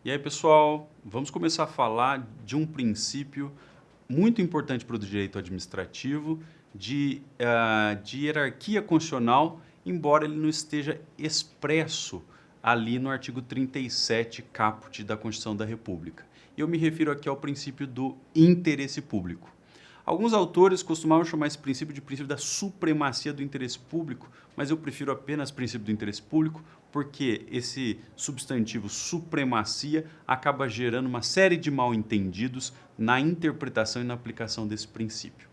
E aí, pessoal, vamos começar a falar de um princípio muito importante para o direito administrativo de hierarquia constitucional, embora ele não esteja expresso ali no artigo 37, caput da Constituição da República. Eu me refiro aqui ao princípio do interesse público. Alguns autores costumavam chamar esse princípio de princípio da supremacia do interesse público, mas eu prefiro apenas princípio do interesse público porque esse substantivo supremacia acaba gerando uma série de mal-entendidos na interpretação e na aplicação desse princípio.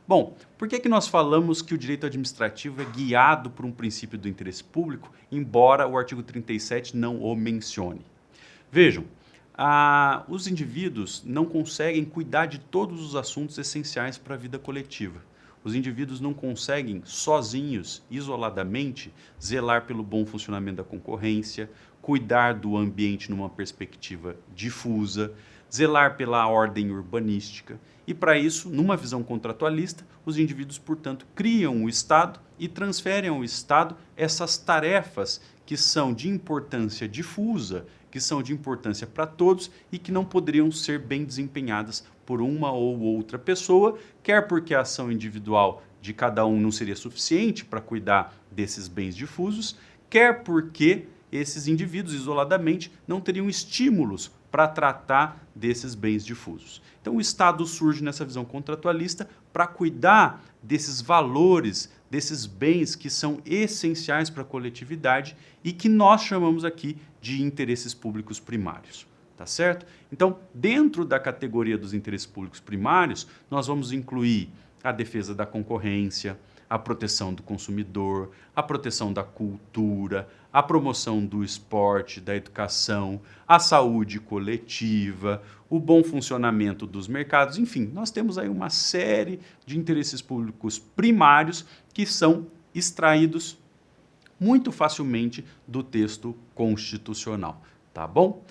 Bom, por que nós falamos que o direito administrativo é guiado por um princípio do interesse público, embora o artigo 37 não o mencione? Vejam, os indivíduos não conseguem cuidar de todos os assuntos essenciais para a vida coletiva. Os indivíduos não conseguem, sozinhos, isoladamente, zelar pelo bom funcionamento da concorrência, cuidar do ambiente numa perspectiva difusa, zelar pela ordem urbanística. E, para isso, numa visão contratualista, os indivíduos, portanto, criam o Estado e transferem ao Estado essas tarefas que são de importância difusa, que são de importância para todos e que não poderiam ser bem desempenhadas por uma ou outra pessoa, quer porque a ação individual de cada um não seria suficiente para cuidar desses bens difusos, quer porque esses indivíduos, isoladamente, não teriam estímulos para tratar desses bens difusos. Então, o Estado surge nessa visão contratualista para cuidar desses valores, desses bens que são essenciais para a coletividade e que nós chamamos aqui de interesses públicos primários. Tá certo? Então, dentro da categoria dos interesses públicos primários, nós vamos incluir a defesa da concorrência, a proteção do consumidor, a proteção da cultura, a promoção do esporte, da educação, a saúde coletiva, o bom funcionamento dos mercados, enfim, nós temos aí uma série de interesses públicos primários que são extraídos muito facilmente do texto constitucional, tá bom?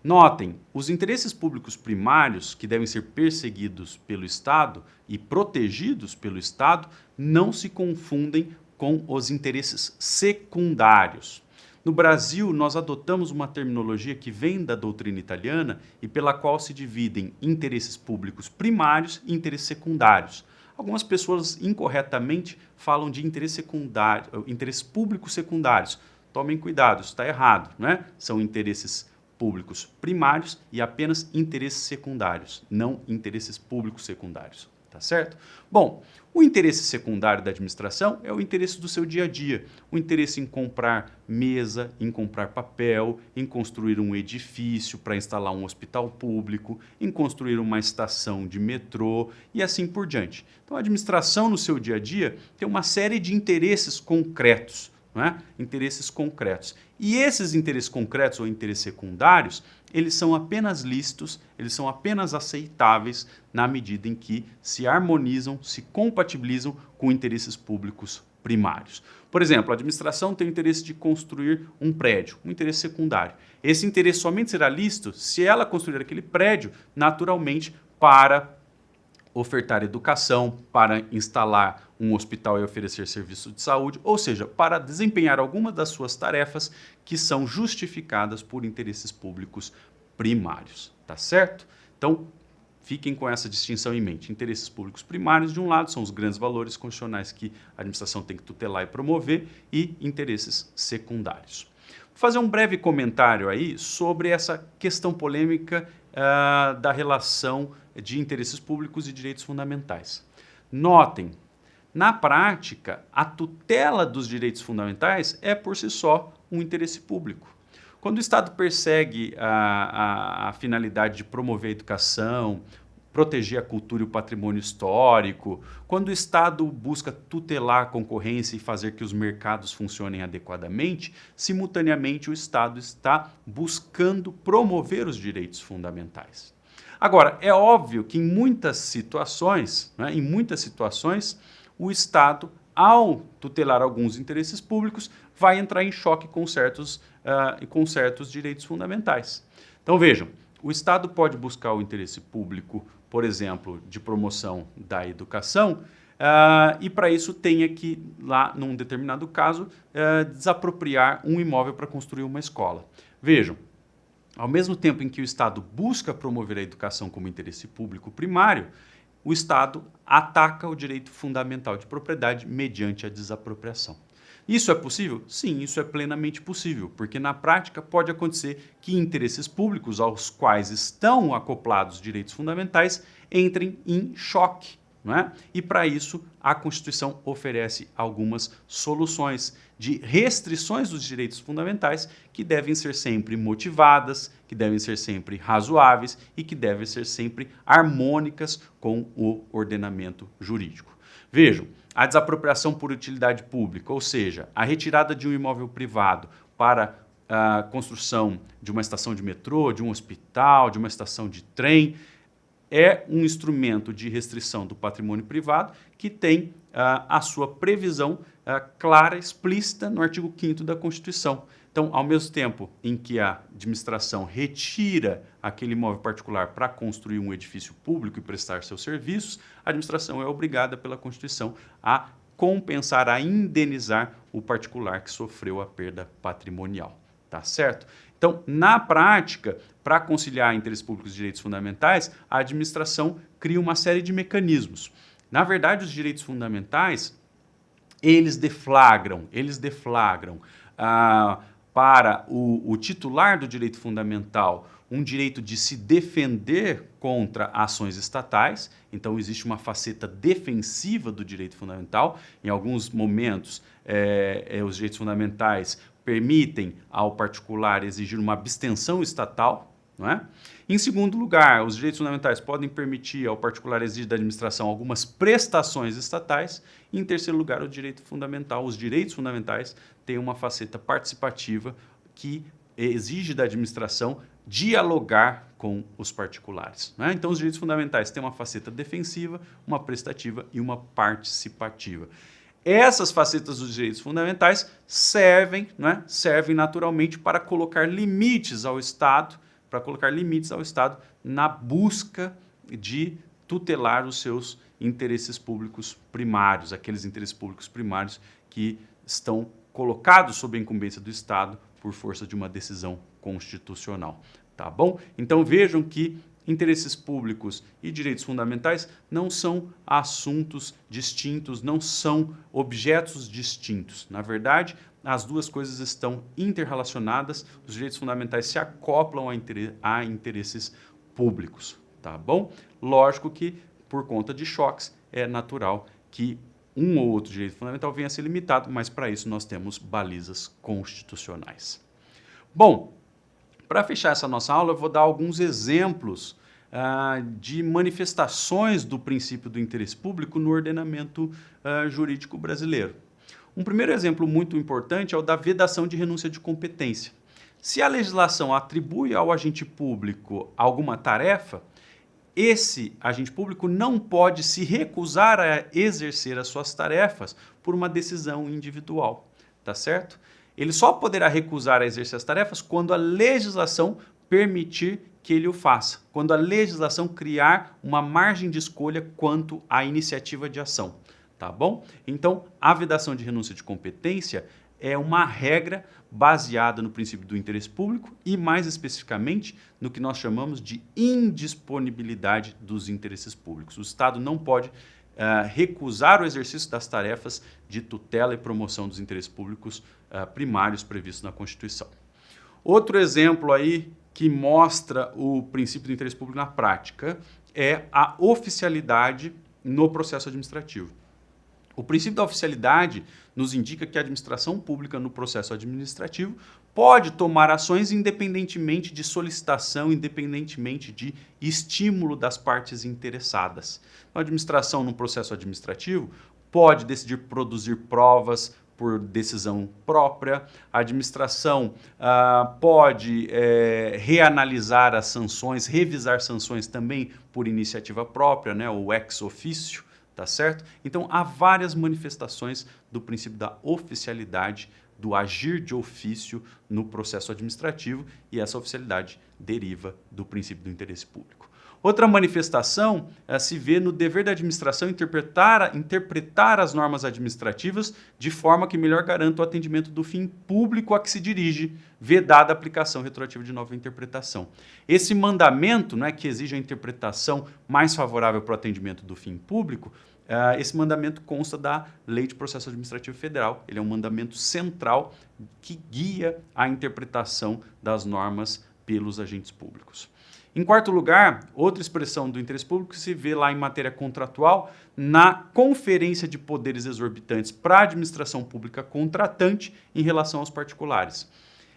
Notem, os interesses públicos primários, que devem ser perseguidos pelo Estado e protegidos pelo Estado, não se confundem com os interesses secundários. No Brasil, nós adotamos uma terminologia que vem da doutrina italiana e pela qual se dividem interesses públicos primários e interesses secundários. Algumas pessoas incorretamente falam de interesses públicos secundários. Tomem cuidado, isso está errado, né? São interesses públicos primários e apenas interesses secundários, não interesses públicos secundários, tá certo? Bom, o interesse secundário da administração é o interesse do seu dia a dia, o interesse em comprar mesa, em comprar papel, em construir um edifício para instalar um hospital público, em construir uma estação de metrô e assim por diante. Então, a administração no seu dia a dia tem uma série de interesses concretos, não é? Interesses concretos. E esses interesses concretos ou interesses secundários, eles são apenas lícitos, eles são apenas aceitáveis na medida em que se harmonizam, se compatibilizam com interesses públicos primários. Por exemplo, a administração tem o interesse de construir um prédio, um interesse secundário. Esse interesse somente será lícito se ela construir aquele prédio naturalmente para ofertar educação, para instalar um hospital e oferecer serviço de saúde, ou seja, para desempenhar alguma das suas tarefas que são justificadas por interesses públicos primários, tá certo? Então, fiquem com essa distinção em mente. Interesses públicos primários, de um lado, são os grandes valores constitucionais que a administração tem que tutelar e promover, e interesses secundários. Vou fazer um breve comentário aí sobre essa questão polêmica da relação de interesses públicos e direitos fundamentais. Notem, na prática, a tutela dos direitos fundamentais é por si só um interesse público. Quando o Estado persegue a finalidade de promover a educação, proteger a cultura e o patrimônio histórico, quando o Estado busca tutelar a concorrência e fazer que os mercados funcionem adequadamente, simultaneamente o Estado está buscando promover os direitos fundamentais. Agora, é óbvio que em muitas situações, o Estado, ao tutelar alguns interesses públicos, vai entrar em choque com certos direitos fundamentais. Então vejam, o Estado pode buscar o interesse público, por exemplo, de promoção da educação, e para isso tenha que, lá num determinado caso, desapropriar um imóvel para construir uma escola. Vejam, ao mesmo tempo em que o Estado busca promover a educação como interesse público primário, o Estado ataca o direito fundamental de propriedade mediante a desapropriação. Isso é possível? Sim, isso é plenamente possível, porque na prática pode acontecer que interesses públicos aos quais estão acoplados direitos fundamentais entrem em choque. Não é? E para isso, a Constituição oferece algumas soluções de restrições dos direitos fundamentais que devem ser sempre motivadas, que devem ser sempre razoáveis e que devem ser sempre harmônicas com o ordenamento jurídico. Vejam, a desapropriação por utilidade pública, ou seja, a retirada de um imóvel privado para a construção de uma estação de metrô, de um hospital, de uma estação de trem, é um instrumento de restrição do patrimônio privado que tem a sua previsão clara, explícita no artigo 5º da Constituição. Então, ao mesmo tempo em que a administração retira aquele imóvel particular para construir um edifício público e prestar seus serviços, a administração é obrigada pela Constituição a compensar, a indenizar o particular que sofreu a perda patrimonial. Tá certo? Então, na prática, para conciliar interesses públicos e direitos fundamentais, a administração cria uma série de mecanismos. Na verdade, os direitos fundamentais, eles deflagram para o titular do direito fundamental um direito de se defender contra ações estatais. Então, existe uma faceta defensiva do direito fundamental. Em alguns momentos, os direitos fundamentais permitem ao particular exigir uma abstenção estatal, não é? Em segundo lugar, os direitos fundamentais podem permitir ao particular exigir da administração algumas prestações estatais. E, em terceiro lugar, os direitos fundamentais têm uma faceta participativa que exige da administração dialogar com os particulares, né? Então, os direitos fundamentais têm uma faceta defensiva, uma prestativa e uma participativa. Essas facetas dos direitos fundamentais servem naturalmente para colocar limites ao Estado, na busca de tutelar os seus interesses públicos primários, aqueles interesses públicos primários que estão colocados sob a incumbência do Estado por força de uma decisão constitucional. Tá bom? Então vejam que interesses públicos e direitos fundamentais não são assuntos distintos, não são objetos distintos. Na verdade, as duas coisas estão interrelacionadas, os direitos fundamentais se acoplam a interesses públicos. Tá bom? Lógico que, por conta de choques, é natural que um ou outro direito fundamental venha a ser limitado, mas para isso nós temos balizas constitucionais. Bom, para fechar essa nossa aula, eu vou dar alguns exemplos de manifestações do princípio do interesse público no ordenamento jurídico brasileiro. Um primeiro exemplo muito importante é o da vedação de renúncia de competência. Se a legislação atribui ao agente público alguma tarefa, esse agente público não pode se recusar a exercer as suas tarefas por uma decisão individual, tá certo? Ele só poderá recusar a exercer as tarefas quando a legislação permitir que ele o faça, quando a legislação criar uma margem de escolha quanto à iniciativa de ação, tá bom? Então, a vedação de renúncia de competência é uma regra baseada no princípio do interesse público e, mais especificamente, no que nós chamamos de indisponibilidade dos interesses públicos. O Estado não pode recusar o exercício das tarefas de tutela e promoção dos interesses públicos primários previstos na Constituição. Outro exemplo aí que mostra o princípio do interesse público na prática é a oficialidade no processo administrativo. O princípio da oficialidade nos indica que a administração pública no processo administrativo pode tomar ações independentemente de solicitação, independentemente de estímulo das partes interessadas. A administração no processo administrativo pode decidir produzir provas por decisão própria, a administração pode reanalisar as sanções, revisar sanções também por iniciativa própria, né, o ex officio. Tá certo? Então, há várias manifestações do princípio da oficialidade, do agir de ofício no processo administrativo, e essa oficialidade deriva do princípio do interesse público. Outra manifestação se vê no dever da administração interpretar as normas administrativas de forma que melhor garanta o atendimento do fim público a que se dirige, vedada a aplicação retroativa de nova interpretação. Esse mandamento, né, que exige a interpretação mais favorável para o atendimento do fim público, esse mandamento consta da Lei de Processo Administrativo Federal. Ele é um mandamento central que guia a interpretação das normas pelos agentes públicos. Em quarto lugar, outra expressão do interesse público se vê lá em matéria contratual, na conferência de poderes exorbitantes para a administração pública contratante em relação aos particulares.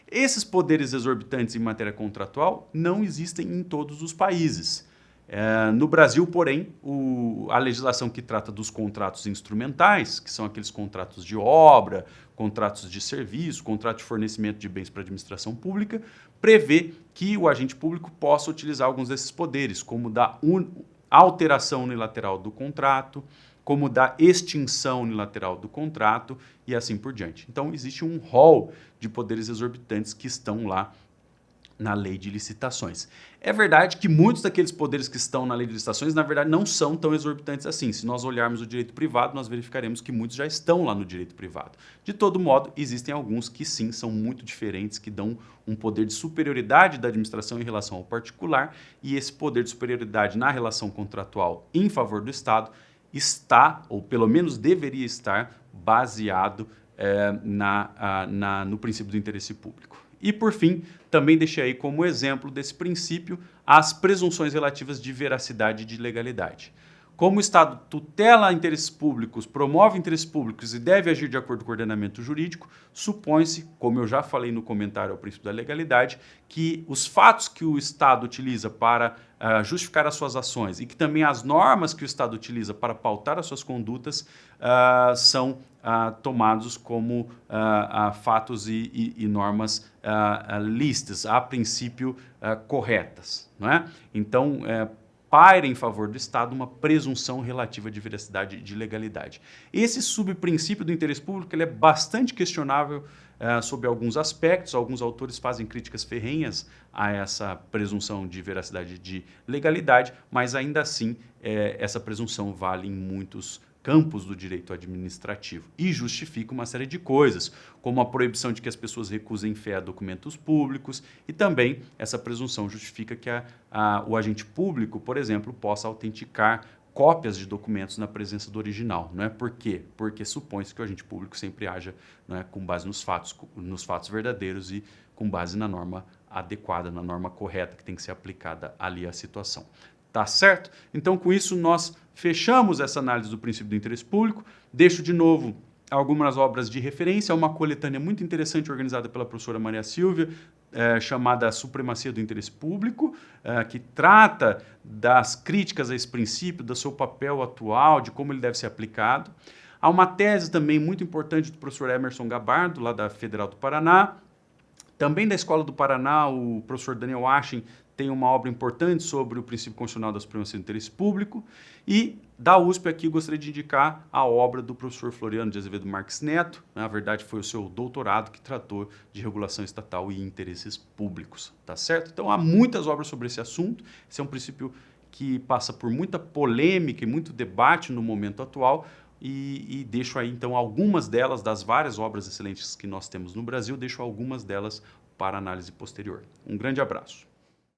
Esses poderes exorbitantes em matéria contratual não existem em todos os países. No Brasil, porém, a legislação que trata dos contratos instrumentais, que são aqueles contratos de obra, contratos de serviço, contrato de fornecimento de bens para a administração pública, prevê que o agente público possa utilizar alguns desses poderes, como da alteração unilateral do contrato, como da extinção unilateral do contrato e assim por diante. Então, existe um rol de poderes exorbitantes que estão lá na lei de licitações. É verdade que muitos daqueles poderes que estão na lei de licitações, na verdade, não são tão exorbitantes assim. Se nós olharmos o direito privado, nós verificaremos que muitos já estão lá no direito privado. De todo modo, existem alguns que sim, são muito diferentes, que dão um poder de superioridade da administração em relação ao particular, e esse poder de superioridade na relação contratual em favor do Estado está, ou pelo menos deveria estar, baseado no princípio do interesse público. E, por fim, também deixei aí como exemplo desse princípio as presunções relativas de veracidade e de legalidade. Como o Estado tutela interesses públicos, promove interesses públicos e deve agir de acordo com o ordenamento jurídico, supõe-se, como eu já falei no comentário ao princípio da legalidade, que os fatos que o Estado utiliza para justificar as suas ações e que também as normas que o Estado utiliza para pautar as suas condutas são tomados como fatos e normas lícitas, a princípio corretas, não é? Então, paira em favor do Estado uma presunção relativa de veracidade e de legalidade. Esse subprincípio do interesse público ele é bastante questionável sob alguns aspectos. Alguns autores fazem críticas ferrenhas a essa presunção de veracidade e de legalidade, mas ainda assim essa presunção vale em muitos campos do direito administrativo e justifica uma série de coisas, como a proibição de que as pessoas recusem fé a documentos públicos e também essa presunção justifica que o agente público, por exemplo, possa autenticar cópias de documentos na presença do original. Não é? Por quê? Porque supõe-se que o agente público sempre haja, não é, com base nos fatos verdadeiros e com base na norma adequada, na norma correta que tem que ser aplicada ali à situação. Tá certo? Então, com isso, nós fechamos essa análise do princípio do interesse público. Deixo de novo algumas obras de referência, uma coletânea muito interessante organizada pela professora Maria Silvia, chamada Supremacia do Interesse Público, que trata das críticas a esse princípio, do seu papel atual, de como ele deve ser aplicado. Há uma tese também muito importante do professor Emerson Gabardo, lá da Federal do Paraná. Também da Escola do Paraná, o professor Daniel Achen tem uma obra importante sobre o princípio constitucional da supremacia do interesse público. E da USP aqui gostaria de indicar a obra do professor Floriano de Azevedo Marques Neto. Na verdade, foi o seu doutorado que tratou de regulação estatal e interesses públicos. Tá certo? Então, há muitas obras sobre esse assunto. Esse é um princípio que passa por muita polêmica e muito debate no momento atual. E deixo aí, então, algumas delas, das várias obras excelentes que nós temos no Brasil, deixo algumas delas para análise posterior. Um grande abraço.